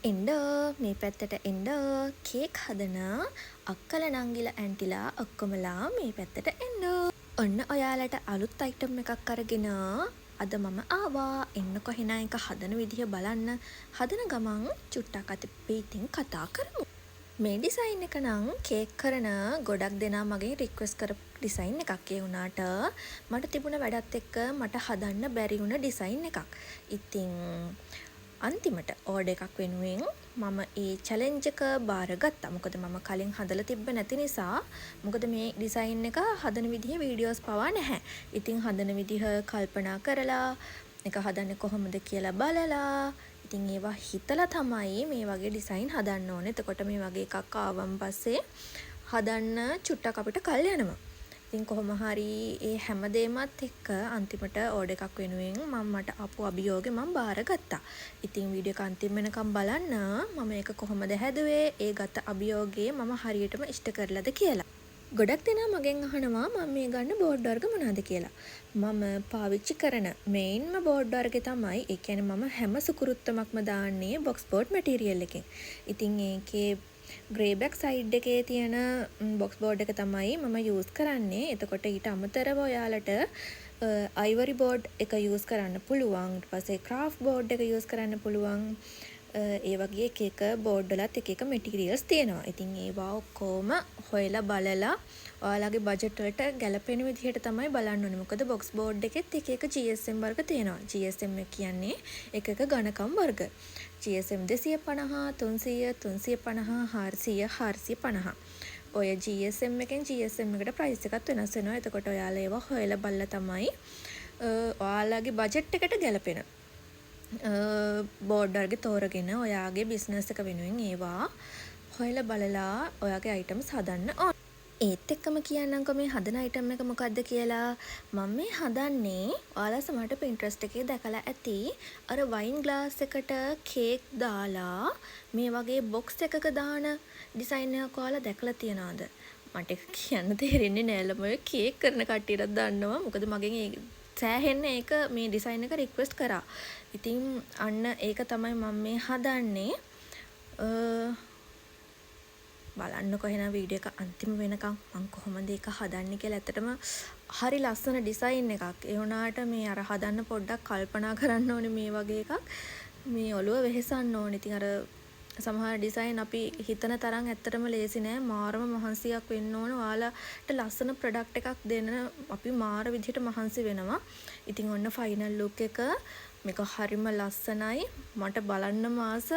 එන්ඩ මේ පැත්තට එන්ඩ කේක් හදන අක්කල නංගිල ඇන්ටිලා ඔක්කොමලා මේ පැත්තට එන්ඩ. ඔන්න ඔයාලට අලුත් අයිටම් එකක් අරගෙන අද මම ආවා. එන්නකො එහෙනම් එක හදන විදිහ බලන්න. හදන ගමන් චුට්ටක් අපි ඉතින් කතා කරමු. මේ ඩිසයින් එක නම් කේක් කරන ගොඩක් දෙනා මගෙන් රික්වෙස්ට් කරපු ඩිසයින් එකක්. ඒ වුණාට මට තිබුණ වැඩත් එක්ක මට හදන්න බැරි වුණ ඩිසයින් එකක්. ඉතින් අන්තිමට ඕඩර් එකක් වෙනුවෙන් මම ඒ චැලෙන්ජ් එක බාරගත්තා. මොකද මම කලින් හදලා තිබ්බ නැති නිසා. මොකද මේ ඩිසයින් එක හදන විදිහ වීඩියෝස් පවා නැහැ. ඉතින් හදන විදිහ කල්පනා කරලා එක හදන්නේ කොහොමද කියලා බලලා ඉතින් ඒවා හිතලා තමයි මේ වගේ ඩිසයින් හදන්න ඕනේ. එතකොට මේ වගේ එකක් ආවන් පස්සේ හදන්න චුට්ටක් අපිට කල් යනවා. ඉතින් කොහොම හරි ඒ හැමදේමත් එක්ක අන්තිමට ඕඩර් එකක් වෙනුවෙන් මට ආපු අභියෝගේ මම බාරගත්තා. ඉතින් වීඩියෝ එක අන්තිම වෙනකම් බලන්න මම ඒක කොහොමද හැදුවේ, ඒ ගත අභියෝගේ මම හරියටම ඉෂ්ට කරලාද කියලා. ගොඩක් දෙනා මගෙන් අහනවා මම මේ ගන්න බෝඩ් වර්ග මොනවද කියලා. මම පාවිච්චි කරන මේන්ම බෝඩ් වර්ගේ තමයි, ඒ කියන්නේ මම හැම සුකුරුත්තමක්ම දාන්නේ බොක්ස් බෝඩ් මැටීරියල් එකෙන්. ඉතින් ඒකේ ග්‍රේ බැක් සයිඩ් එකේ තියෙන බොක්ස් බෝඩ් එක තමයි මම යූස් කරන්නේ. එතකොට ඊට අමතරව ඔයාලට අයිවරි බෝඩ් එක යූස් කරන්න පුළුවන්. ඊට පස්සේ ක්‍රාෆ්ට් බෝඩ් එක යූස් කරන්න පුළුවන්. ඒ වගේ එක එක බෝඩ් වලත් එක එක මැටීරියල්ස් තියෙනවා. ඉතින් ඒවා ඔක්කොම හොයලා බලලා ඔයාලගේ බජට් වලට ගැලපෙන විදිහට තමයි බලන්න ඕනේ. මොකද බොක්ස් බෝඩ් එකෙත් එක එක GSM වර්ග තියෙනවා. GSM එක කියන්නේ එක එක ඝනකම් වර්ග. GSM 250, 300, 350, 400, 450. ඔය GSM එකෙන් GSM එකට ප්‍රයිස් එකත් වෙනස් වෙනවා. එතකොට ඔයාලා ඒවා හොයලා බලලා තමයි ඔයාලගේ බජට් එකට ගැලපෙන බෝඩ් වර්ග තෝරගෙන ඔයාගේ බිස්නස් එක වෙනුවෙන් ඒවා හොයලා බලලා ඔයාගේ අයිටම්ස් හදන්න ඕන. ඒත් එක්කම කියන්නම්කො මේ හදන අයිටම් එක මොකක්ද කියලා. මම මේ හදන්නේ ඔයාලා සමහරට Pinterest එකේ දැකලා ඇති අර වයින් ග්ලාස් එකට කේක් දාලා මේ වගේ බොක්ස් එකක දාන ඩිසයින් එකක් ඔයාලා දැකලා තියනවද? මට කියන්න තේරෙන්නේ නෑ ළම ඔය කේක් කරන කට්ටියටත් දන්නවා. මොකද මගෙන් ඒ සෑහෙන්න ඒක මේ ඩිසයින් එක රික්වෙස්ට් කරා. ඉතින් අන්න ඒක තමයි මම මේ හදන්නේ. බලන්නකො එහෙනම් වීඩියෝ එක අන්තිම වෙනකම් මම කොහොමද ඒක හදන්නේ කියලා. ඇත්තටම හරි ලස්සන ඩිසයින් එකක්. ඒ වුණාට මේ අර හදන්න පොඩ්ඩක් කල්පනා කරන්න ඕනේ මේ වගේ එකක්. මේ ඔළුව වෙහෙසන්න ඕනේ. ඉතින් අර සමහර ඩිසයින් අපි හිතන තරම් ඇත්තටම ලේසි නෑ. මාරම මහන්සියක් වෙන්න ඕන. ඔයාලට ලස්සන ප්‍රොඩක්ට් එකක් දෙන්න අපි මාර විදිහට මහන්සි වෙනවා. ඉතින් ඔන්න ෆයිනල් ලුක් එක මේක හරිම ලස්සනයි. මට බලන්නම ආස.